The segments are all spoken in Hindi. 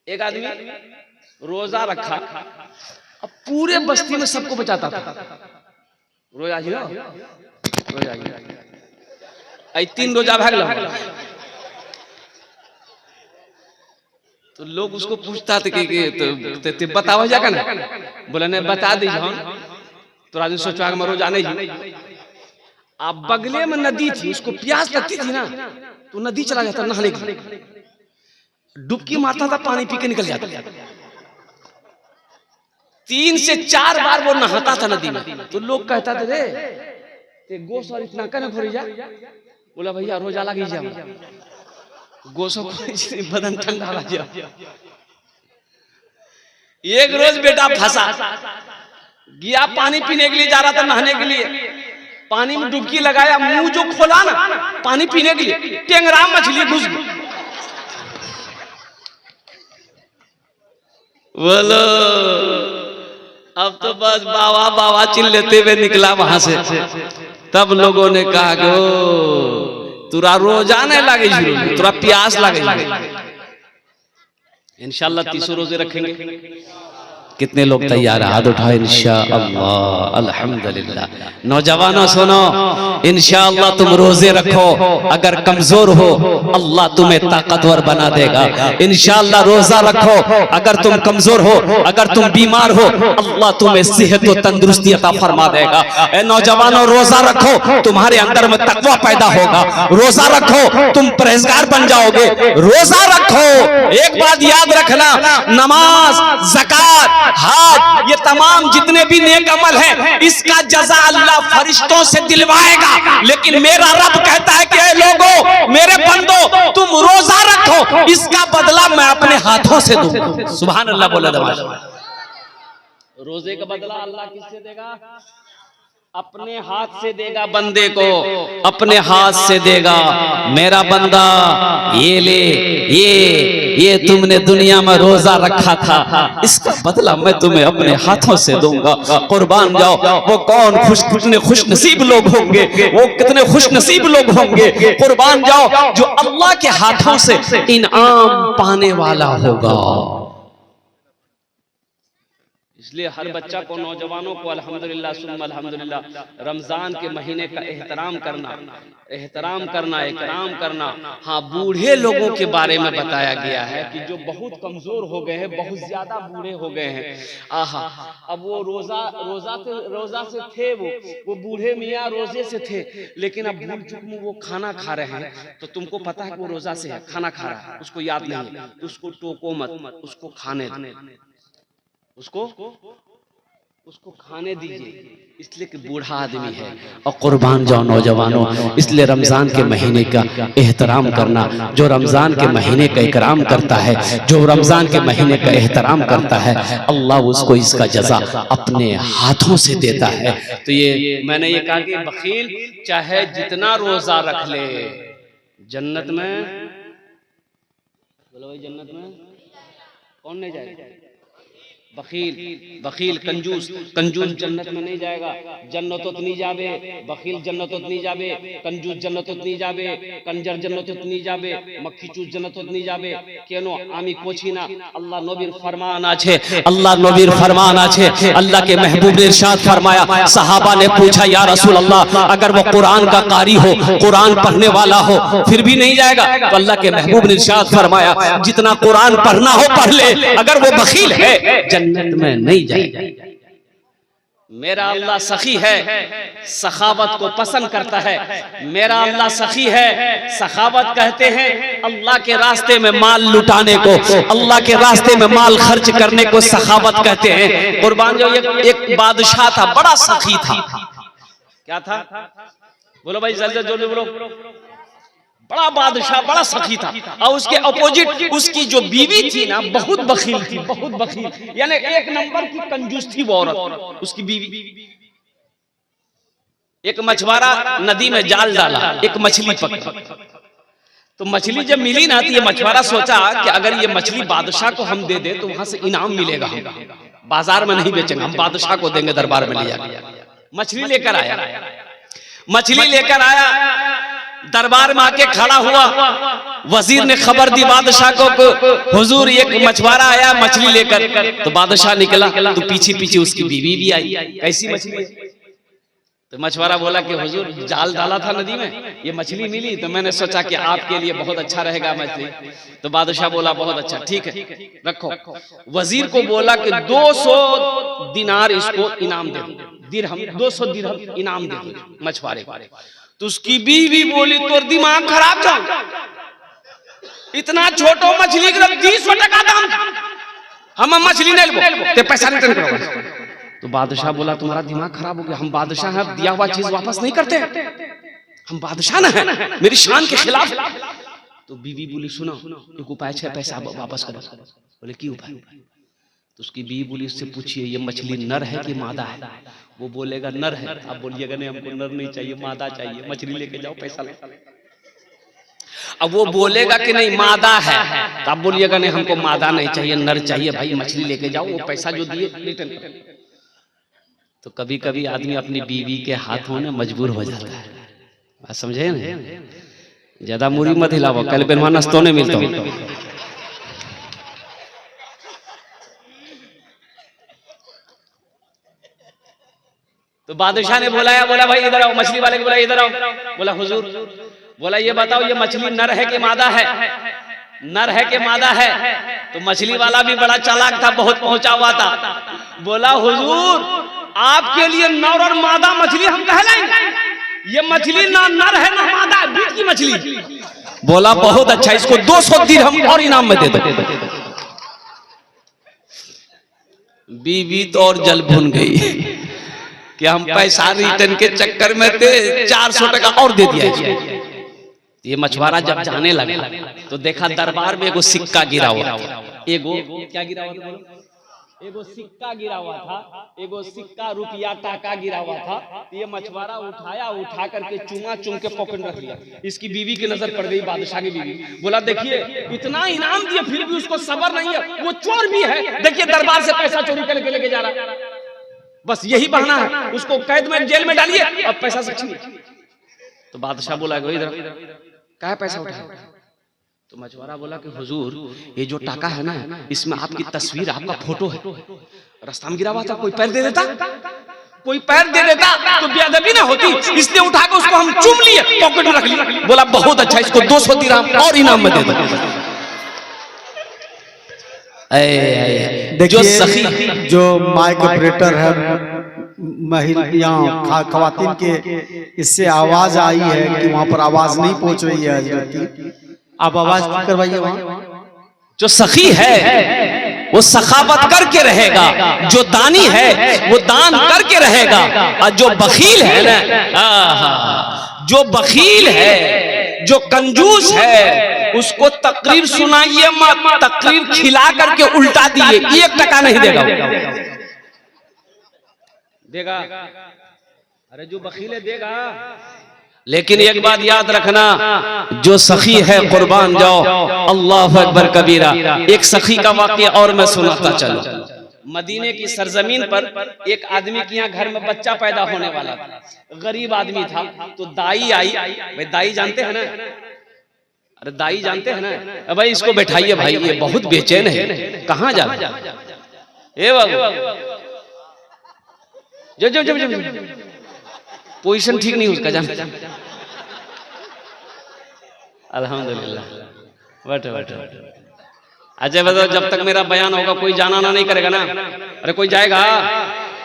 एक आदमी रोजा रखा, अब पूरे बस्ती में सबको बचाता था। रोजा ही रोजा ही 3 रोजा भाग लो, तो लोग उसको पूछता थे कि बताओ जाकर ना, बोला नहीं बता दी हम तो आदमी सोचा कि मैं रोजा नहीं। अब बगले में नदी थी, उसको प्यास लगती थी ना, तो नदी चला जाता नहाने के लिए, डुबकी मारता था, पानी पी के निकल जाता। 3 से 4 बार वो नहाता था नदी में। तो लोग कहता थे रे गोश और इतना कन भरी जा, बोला भैया रोजा लगी जा, गोशो बदन ठंडा लग जा। एक रोज बेटा फंसा गया, पानी पीने के लिए जा रहा था, नहाने के लिए, पानी में डुबकी लगाया, मुंह जो खोला ना पानी पीने के लिए, टेंगरा मछली घुस गई। बोलो अब तो बस बाबा बाबा चिल्लाते हुए निकला वहां से। तब लोगों ने कहा कि ओ तुरा रोजा नहीं लगे, तुरा प्यास लगे। इंशाल्लाह 30 रोजे रखेंगे। कितने लोग तैयार हैं? हाथ उठाए इंशाअल्लाह। अल्हम्दुलिल्लाह। नौजवानों सुनो, इंशाअल्लाह तुम रोजे रखो, अगर कमजोर हो अल्लाह तुम्हें ताकतवर बना देगा। इंशाअल्लाह रोजा रखो, अगर तुम कमजोर हो, अगर तुम बीमार हो, अल्लाह तुम्हें सेहत और तंदुरुस्ती अता फरमा देगा। ए नौजवानों रोजा रखो, तुम्हारे अंदर में तकवा पैदा होगा। रोजा रखो, तुम परहेजगार बन जाओगे। रोजा रखो, एक बात याद रखना, नमाज, ज़कात, हाथ, ये तमाम जितने भी नेक अमल हैं, इसका जज़ा अल्लाह फरिश्तों से दिलवाएगा। लेकिन मेरा रब कहता है कि ऐ लोगों, मेरे बंदो, तुम रोजा रखो, इसका बदला मैं अपने हाथों से दूंगा। सुभान अल्लाह बोला। रोजे का बदला अल्लाह किससे देगा? अपने हाथ से देगा बंदे को, अपने हाथ से देगा। मेरा बंदा ये ले, ये तुमने दुनिया में रोजा रखा था, इसका बदला मैं तुम्हें अपने हाथों से दूंगा। कुर्बान जाओ। वो कौन कितने खुश नसीब लोग होंगे, वो कितने खुश नसीब लोग होंगे, कुर्बान जाओ, जो अल्लाह के हाथों से इनाम पाने वाला होगा। इसलिए हर बच्चा को, नौजवानों को अल्हम्दुलिल्लाह सुम्मा अल्हम्दुलिल्लाह रमजान के महीने का एहतराम करना, इकराम करना। हाँ, बूढ़े लोगों के बारे में बताया गया है कि जो बहुत कमजोर हो गए हैं, बहुत ज्यादा बूढ़े हो गए हैं। आहा, अब वो रोजा से थे, वो बूढ़े मियाँ रोजे से थे, लेकिन अब भूल चूक में वो खाना खा रहे हैं, तो तुमको पता है कि वो रोजा से है, खाना खा रहा है, उसको याद नहीं है, तो उसको टोको मत, उसको खाने उसको खाने दीजिए, इसलिए कि बूढ़ा आदमी है। और कुर्बान जाओ नौजवानों, इसलिए रमजान के महीने का एहतराम करना। जो रमजान के महीने का इकराम करता है, जो रमजान के महीने का एहतराम करता है, अल्लाह उसको इसका जज़ा अपने हाथों से देता है। तो ये मैंने ये कहा कि बखील चाहे जितना रोजा रख ले, जन्नत में, बोलो भाई जन्नत में कौन नहीं जाएगा? बखील कंजूस जन्नत में नहीं जाएगा। जन्नतोत नहीं जाबे, बखील जन्नतोत नहीं जाबे, कंजूस जन्नतोत नहीं जाबे, कंजर जन्नतोत नहीं जाबे, मक्खी चूस जन्नतोत नहीं जाबे। केनो आमी कोची ना, अल्लाह नबीर फरमान आछे, अल्लाह के महबूब ने इरशाद फरमाया। सहाबा ने पूछा या रसूल अल्लाह, अगर वो कुरान का कारी हो, कुरान पढ़ने वाला हो, फिर भी नहीं जाएगा? तो अल्लाह के महबूब ने इरशाद फरमाया, जितना कुरान पढ़ना हो पढ़ ले, अगर वो बखील है जन्नत में नहीं जाएगा। मेरा अल्लाह सखी है, सखावत को पसंद करता है। मेरा अल्लाह सखी है, सखावत कहते हैं अल्लाह के रास्ते में माल लुटाने को, अल्लाह के रास्ते में माल खर्च करने को सखावत कहते हैं। कुर्बान जो एक बादशाह था, बड़ा सखी था। क्या था? बोलो भाई जल्दी जल्दी बोलो। बड़ा बादशाह, बड़ा सखी था। और उसके अपोजिट उसकी जो बीवी थी ना, बहुत बखील थी, बहुत बखील, यानी 1 नंबर की कंजूस थी वो औरत, उसकी बीवी। एक मछुआरा नदी में जाल डाला, एक मछली पकड़ा, तो मछली जब मिली ना, तो ये मछुआरा सोचा कि अगर ये मछली बादशाह को हम दे दे तो वहां से इनाम मिलेगा, बाजार में नहीं बेचेंगे, हम बादशाह को देंगे, दरबार में ले जाकर। मछली लेकर आया, दरबार में आके खड़ा हुआ। वजीर ने खबर दी बादशाह को, हुजूर एक मछुआरा आया मछली लेकर। तो बादशाह निकला तो पीछे पीछे उसकी बीवी भी आई। कैसी मछली? तो मछुआरा बोला कि हुजूर जाल डाला था नदी में, ये मछली मिली तो मैंने सोचा कि आपके लिए बहुत अच्छा रहेगा मछली। तो बादशाह बोला बहुत अच्छा, ठीक है रखो। वजीर को बोला कि 200 दिनार इसको इनाम दे दो, दिरहम 200 दिरहम इनाम दे दो मछुआरे को। तो उसकी बीवी बोली तो दिमाग खराब था, इतना छोटो मछली का 200 टका दाम, हम मछली नहीं लेबो, ते पैसा रिटर्न करो। तो बादशाह बोला तुम्हारा दिमाग खराब हो गया, हम बादशाह हैं, दिया हुआ चीज वापस नहीं करते, हम बादशाह ना है, मेरी शान के खिलाफ। तो बीवी बोली सुनो एक उपाय है, पैसा वापस करो। बोले की उपाय? तो उसकी बीवी बोली उससे पूछिए ये मछली नर है कि मादा है? वो बोलेगा नर है। आप बोलिएगा नहीं हमको नर नहीं चाहिए, मादा चाहिए, मछली लेके जाओ पैसा ले। अब वो बोलेगा कि नहीं मादा है, तो आप बोलिएगा नहीं हमको मादा नहीं चाहिए, नर चाहिए भाई, मछली लेके जाओ, वो पैसा जो दिए रिटर्न करो। तो कभी कभी आदमी अपनी बीवी के हाथों में मजबूर हो जाता है, बात समझे ना? ज्यादा मुरी मत हिलाओ, कल बेनवा नस्तो नहीं मिलता। तो बादशाह ने बोला भाई इधर आओ, मछली वाले को बोला इधर आओ। बोला हुजूर, बोला ये बताओ ये मछली नर है कि मादा है? नर है कि मादा है? तो मछली वाला भी बड़ा चालाक था, बहुत पहुंचा हुआ था। बोला हुजूर आपके लिए नर और मादा मछली हम कहलाएंगे, ये मछली ना नर है ना मादा है, बीच की मछली। बोला बहुत अच्छा, इसको 200 दिरहम और इनाम में दे दो। बीवी तो और जल भुन गई कि हम पैसा रिटर्न के चक्कर में थे, 400 टका और दे दिया। ये मछुआरा जब जाने लगा तो देखा दरबार में एगो सिक्का गिरा हुआ था। एगो क्या गिरा हुआ था? एगो सिक्का गिरा हुआ था, एगो सिक्का रुपया टाका गिरा हुआ था। ये मछुआरा उठाया, उठा करके चुम के पॉकेट में रख लिया। इसकी बीवी की नजर पड़ गई, बादशाह की बीवी। बोला देखिए इतना इनाम दिए फिर भी उसको सब्र नहीं है, वो चोर भी है, देखिए दरबार से पैसा चोरी करके लेके जा रहा है, बस यही बहाना है, उसको कैद में जेल में डालिए और पैसा से छीनिए। तो बादशाह बोला इधर क्या पैसा उठाया? तो मछुआरा बोला कि हुजूर ये जो टाका है ना, इसमें आपकी तस्वीर, आपका फोटो है, रास्ता में गिरा हुआ था, कोई पैर दे देता, कोई पैर दे देता तो बेअदबी ना होती, इसलिए उठा के उसको हम चूम लिए, पॉकेट में रख लिया। बोला बहुत अच्छा, इसको 200 दिरहम और इनाम में दे दो। देखिए जो माइक ऑपरेटर है महिला खवातीन के, इससे आवाज आई है कि वहां पर आवाज नहीं पहुंच रही है हजरत की, आप आवाज करवाइए वहां। जो सखी है वो सखावत करके रहेगा, जो दानी है वो दान करके रहेगा, और जो बखील है ना, जो बखील है, जो कंजूस है, उसको तकरीर सुनाइए मत, तकरीर खिला करके उल्टा दिए, 1 टका नहीं देगा। देगा? अरे जो बखील है देगा। लेकिन एक बात याद रखना, जो सखी है कुर्बान जाओ, अल्लाह अकबर कबीरा। एक सखी का वाकया और मैं सुनाता चलो। मदीने की सरजमीन पर एक आदमी के यहाँ घर में बच्चा पैदा होने वाला था, गरीब आदमी था। तो दाई आई, भाई दाई जानते हैं ना? अरे दाई जानते हैं ना? भाई इसको बैठाइए भाई, ये बहुत बेचैन है, कहाँ जा रहा है बाबू? पोजीशन ठीक नहीं उसका, जान। अल्हम्दुलिल्लाह, बैठो बैठो। अच्छा बताओ, जब तक मेरा बयान होगा कोई जाना ना नहीं करेगा ना? अरे कोई जाएगा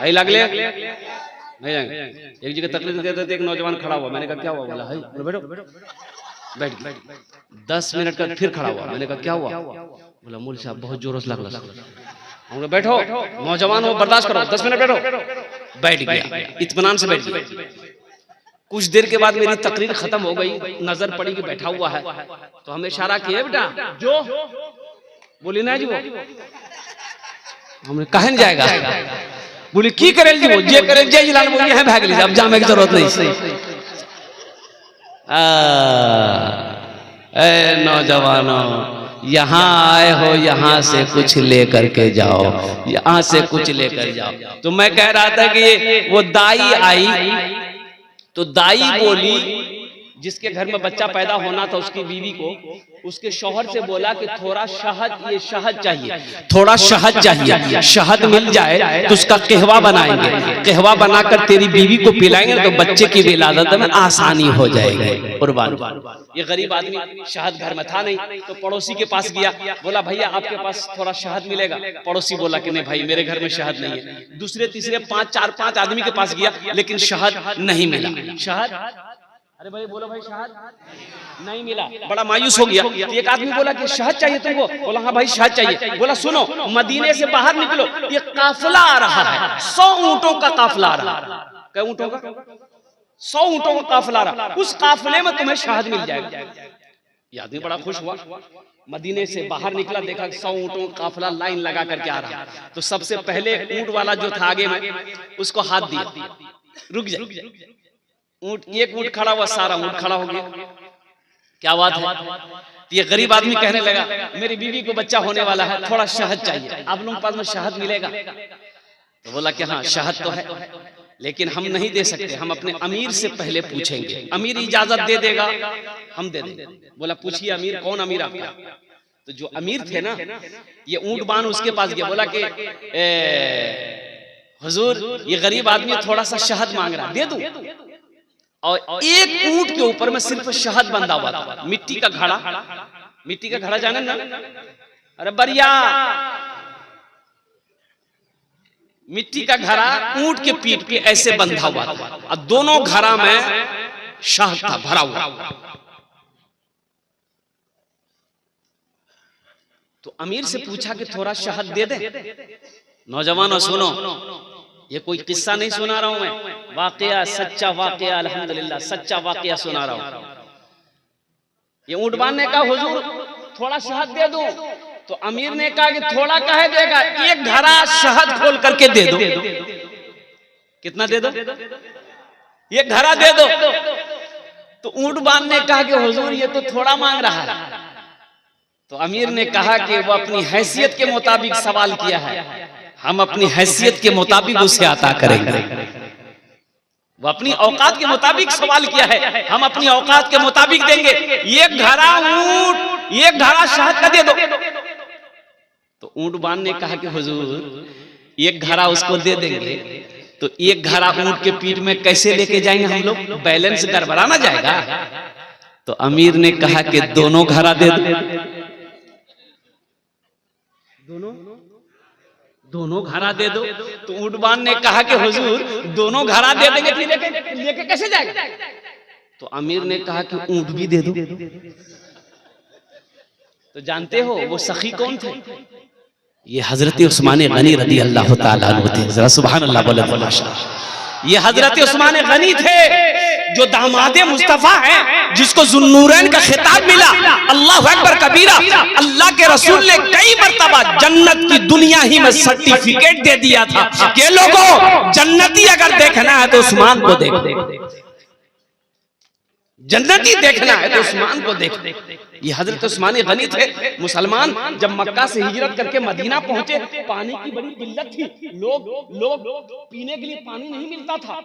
भाई? लगले नहीं जाएंगे। एक जगह तकलीफ देते थे, एक नौजवान खड़ा हुआ, मैंने कहा क्या हुआ? बोला है बैठो बैठ। 10 मिनट का फिर खड़ा हुआ, मैंने कहा क्या हुआ? बोला मौलवी साहब बहुत जोरों से लगला। हमने बैठो, नौजवान हो बर्दाश्त करो, 10 मिनट बैठो। बैठ गया, इत्मीनान से बैठ गया। कुछ देर के बाद मेरी तकरीर खत्म हो गई, नजर पड़ी कि बैठा हुआ है, तो हमें इशारा किया बेटा जो, बोली ना जी वो। हमने कहन जाएगा, बोली की करे जी वो, जे करे जे जिलान बोली है भाग लीजिए, अब जाने की जरूरत नहीं। ए नौजवानों, यहाँ आए हो, यहाँ से कुछ लेकर के जाओ, यहाँ से कुछ लेकर जाओ। तो मैं कह रहा था कि वो दाई आई, तो दाई बोली जिसके घर में बच्चा पैदा होना था उसकी बीवी को उसके शौहर से बोला कि थोड़ा शहद, ये शहद चाहिए, थोड़ा शहद चाहिए, शहद मिल जाए तो उसका कहवा बनाएंगे, कहवा बनाकर तेरी बीवी को पिलाएंगे तो बच्चे की विलादत में आसानी हो जाएगी। कुर्बान। ये गरीब आदमी शहद घर में था नहीं तो पड़ोसी के पास गया, बोला भैया आपके पास थोड़ा शहद मिलेगा? पड़ोसी बोला कि नहीं भाई मेरे घर में शहद नहीं है। दूसरे तीसरे चार पांच आदमी के पास गया लेकिन शहद नहीं मिला। शहद, अरे भाई बोलो भाई, शहद नहीं मिला। बड़ा मायूस हो गया। एक आदमी बोला कि शहद चाहिए तुमको? बोला हाँ भाई शहद चाहिए। बोला सुनो, मदीने से बाहर निकलो, ये काफिला आ रहा है, 100 ऊंटों का काफिला आ रहा है। क्या ऊंटों का? 100 ऊंटों का काफिला आ रहा, उस काफिले में तुम्हें शहद मिल जाएगा। ये आदमी बड़ा खुश हुआ, मदीने से बाहर निकला, देखा 100 ऊंटों का काफिला लाइन लगा करके आ रहा। तो सबसे पहले ऊंट वाला जो था आगे में, उसको हाथ दिया, रुक जा। ऊंट, एक ऊंट खड़ा हुआ, सारा ऊंट खड़ा हो गया। क्या बात है? तो ये गरीब आदमी कहने लगा मेरी बीवी को बच्चा होने वाला है, थोड़ा शहद चाहिए, आप लोगों के पास में शहद मिलेगा? तो बोला कि हाँ शहद तो है लेकिन हम नहीं दे सकते, हम अपने अमीर से पहले पूछेंगे, अमीर इजाजत दे देगा हम दे देंगे। बोला पूछिए अमीर, कौन अमीर आपका? तो जो अमीर थे ना, ये ऊंट बांध उसके पास गया, बोला कि हुजूर ये गरीब आदमी थोड़ा सा शहद मांग रहा, दे दूं? और एक ऊंट के ऊपर में सिर्फ शहद बंधा हुआ था, मिट्टी का घड़ा। मिट्टी का घड़ा जाने ना? अरे बढ़िया, मिट्टी का घड़ा ऊंट के पीठ पे ऐसे बंधा हुआ था और दोनों घड़ा में शहद था भरा हुआ। तो अमीर से पूछा कि थोड़ा शहद दे दे। नौजवानों सुनो, ये कोई किस्सा नहीं सुना रहा हूं मैं, वाकया, सच्चा वाकया, अल्हम्दुलिल्लाह सच्चा वाकया सुना रहा हूं। ये ऊंट बांध ने कहा हुजूर थोड़ा शहद दे दो। तो अमीर ने कहा कि थोड़ा काहे देगा, एक घड़ा शहद खोल करके दे दो। कितना दे दो? एक घड़ा दे दो। तो ऊंट बांध ने कहा कि हुजूर ये तो थोड़ा मांग रहा है। तो अमीर ने कहा कि वो अपनी हैसियत के मुताबिक सवाल किया है, हम अपनी हैसियत के मुताबिक उसे अता करेंगे। वो अपनी औकात के मुताबिक सवाल किया है, हम अपनी औकात के मुताबिक देंगे। एक घड़ा ऊंट, एक घड़ा शहद का दे दो। तो ऊंट बांध ने कहा कि हुजूर एक घड़ा उसको दे देंगे तो एक घड़ा ऊंट के पीठ में कैसे लेके जाएंगे हम लोग, बैलेंस गड़बड़ा ना जाएगा। तो अमीर ने कहा कि दोनों घड़ा दे दो। दोनों घड़ा दे दो। तो ऊंट बांध ने कहा कि हुजूर दोनों घड़ा दे देंगे, लेके कैसे जाएगा? तो अमीर ने कहा कि ऊंट भी दे दो। तो जानते हो वो सखी कौन थे? ये हजरत उस्मान गनी रदी अल्लाह ताला अन्हु थे। जरा सुभान अल्लाह बोले माशाअल्लाह। ये हजरत उस्मान गनी थे जो दामादे मुस्तफा हैं, जिसको जुन्नूरैन का खिताब मिला। अल्लाह अकबर कबीरा। अल्लाह के रसूल ने कई मर्तबा जन्नत की दुनिया ही में सर्टिफिकेट दे दिया था कि लोगों जन्नती अगर देखना है तो उस्मान को देखो, जन्नती देखना है तो उस्मान को देखो। ये हजरत उस्मान गनी थे। मुसलमान जब मक्का से हिजरत करके मदीना पहुंचे, पानी की बड़ी किल्लत थी, लोग पीने के लिए पानी नहीं मिलता था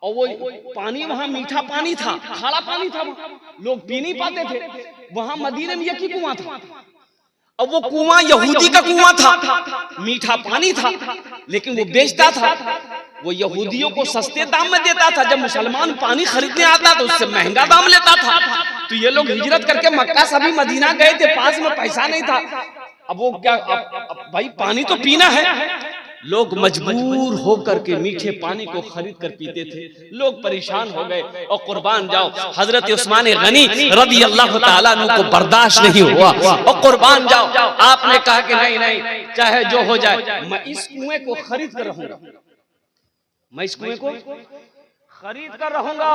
और वो पानी वहां मीठा पानी था, खारा पानी था, लोग पी नहीं पाते थे। वहां मदीने में एक ही कुआं था और वो कुआं यहूदी का कुआं था, मीठा पानी था लेकिन वो बेचता था, वो यहूदियों को सस्ते दाम में देता था। जब मुसलमान पानी खरीदने आता तो उससे महंगा दाम लेता था। तो ये लोग हिजरत करके मक्का से भी मदीना गए थे, पास में पैसा नहीं था। अब वो क्या, अब भाई पानी तो पीना है, लोग मजबूर होकर के मीठे पानी को खरीद कर पीते थे। लोग परेशान हो गए और कुर्बान जाओ हजरत उस्मान गनी रज़ी अल्लाह ताला अन्हु को बर्दाश्त नहीं हुआ और कुर्बान जाओ आपने कहा कि नहीं चाहे जो हो जाए मैं इस कुएं को खरीद कर रहूंगा, मैं इस कुएं को खरीद कर रहूंगा,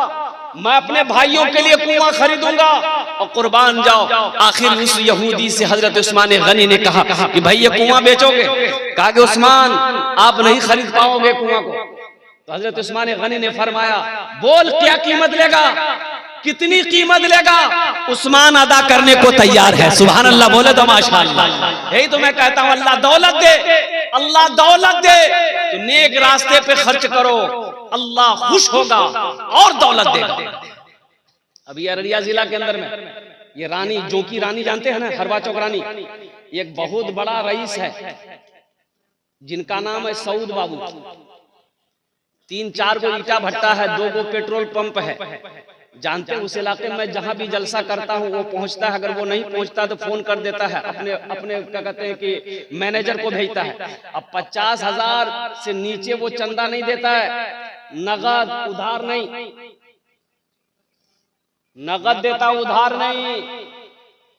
मैं अपने भाइयों के लिए कुआं खरीदूंगा और कुर्बान जाओ। आखिर उस यहूदी से हजरत उस्मान गनी ने कहा कि भाई ये कुआं बेचोगे? कहा कि उस्मान आप नहीं खरीद पाओगे कुआं को। तो हजरत उस्मान गनी ने फरमाया बोल क्या कीमत लेगा, कितनी कीमत लेगा? उस्मान अदा करने को तैयार है। सुभान अल्लाह बोले तो माशाअल्लाह। यही तो मैं कहता हूं अल्लाह दौलत दे, अल्लाह दौलत दे तो नेक रास्ते पे खर्च करो, अल्लाह खुश होगा और दौलत देगा। अभी अररिया जिला के अंदर में ये रानी, जो की रानी जानते हैं ना, हरवा चौक रानी, एक बहुत बड़ा रईस है जिनका नाम है सऊद बाबू। 3-4 गो ईटा भट्टा है, 2 गो पेट्रोल पंप है। जानते हैं उस इलाके में जहां भी जलसा करता हूं वो पहुंचता है, अगर वो नहीं पहुंचता तो फोन कर देता है अपने क्या कहते हैं कि मैनेजर को भेजता है। अब 50,000 से नीचे वो चंदा नहीं देता है, नगद उधार नहीं, नगद देता उधार नहीं।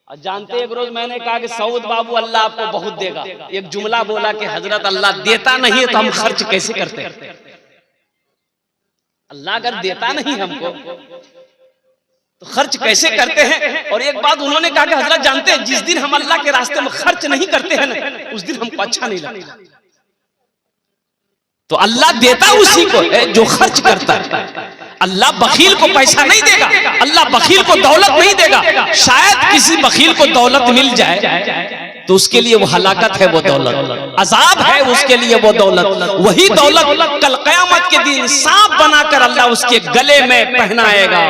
और जानते एक रोज मैंने कहा कि सऊद बाबू अल्लाह आपको बहुत देगा, एक जुमला बोला कि हजरत अल्लाह देता नहीं है तो हम खर्च कैसे करते हैं? अल्लाह अगर देता नहीं हमको तो खर्च कैसे करते हैं? और एक बात उन्होंने कहा कि हजरत जानते हैं जिस दिन हम अल्लाह के रास्ते में खर्च नहीं करते हैं ना, उस दिन हमको अच्छा नहीं लगता। तो अल्लाह देता उसी को है जो खर्च करता है। अल्लाह बखील को पैसा नहीं देगा, अल्लाह बखील को दौलत नहीं देगा। शायद किसी बखील को दौलत मिल जाए तो उसके लिए वो हलाकत है, वो दौलत अजाब है उसके लिए वो दौलत। वही दौलत कल क़यामत के दिन सांप बनाकर अल्लाह उसके गले में पहनाएगा।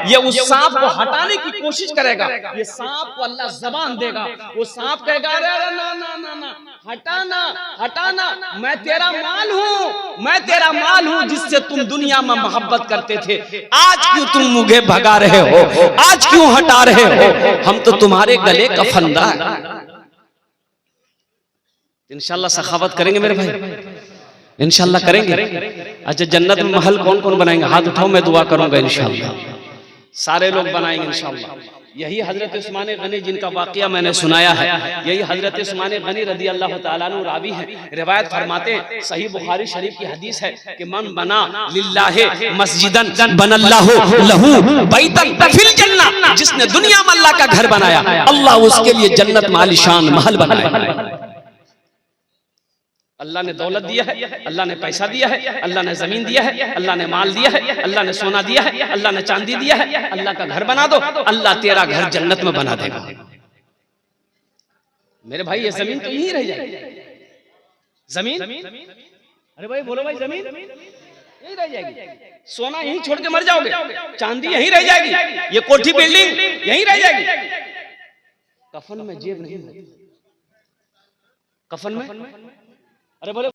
ये उस सांप को हटाने की कोशिश करेगा, ये सांप को अल्लाह ज़बान देगा, वो सांप कहेगा अरे ना ना ना ना, हटाना हटाना, मैं तेरा माल हूँ, मैं तेरा माल हूँ जिससे तुम दुनिया में मोहब्बत करते थे। आज क्यों तुम मुझे भगा रहे हो, आज क्यों हटा रहे हो? हम तो तुम्हारे गले का फंदा है। इंशाल्लाह सखावत करेंगे मेरे भाई, इंशाल्लाह करेंगे। अच्छा जन्नत में महल कौन कौन बनाएंगे? हाथ उठाओ, मैं दुआ करूंगा इंशाल्लाह। सारे लोग बनाएंगे इंशाल्लाह। यही हजरत उस्मान गनी जिनका वाकया मैंने सुनाया है, यही हजरत उस्मान गनी रदी अल्लाह तआला अन्हु रावी है। रिवायत फरमाते हैं, सही बुखारी शरीफ की हदीस है कि मन बना लिल्लाहि मस्जिदन बनल्लाहु लहू बैतन फिल जन्नह, जिसने दुनिया में अल्लाह का घर बनाया अल्लाह उसके लिए जन्नत में आलीशान महल बनाया। अल्लाह ने दौलत दिया है, अल्लाह ने पैसा दिया है, अल्लाह ने जमीन दिया है, अल्लाह ने माल दिया है, अल्लाह ने सोना दिया है, अल्लाह ने चांदी दिया है। अल्लाह का घर बना दो, अल्लाह तेरा घर जन्नत में बना देगा। मेरे भाई ये जमीन तो यहीं रह जाएगी, जमीन, अरे भाई बोलो भाई, जमीन यहीं रह जाएगी, सोना यहीं छोड़ के मर जाओगे, चांदी यहीं रह जाएगी, ये कोठी बिल्डिंग यहीं रह जाएगी। कफन में जेब नहीं, कफन में, अरे बोले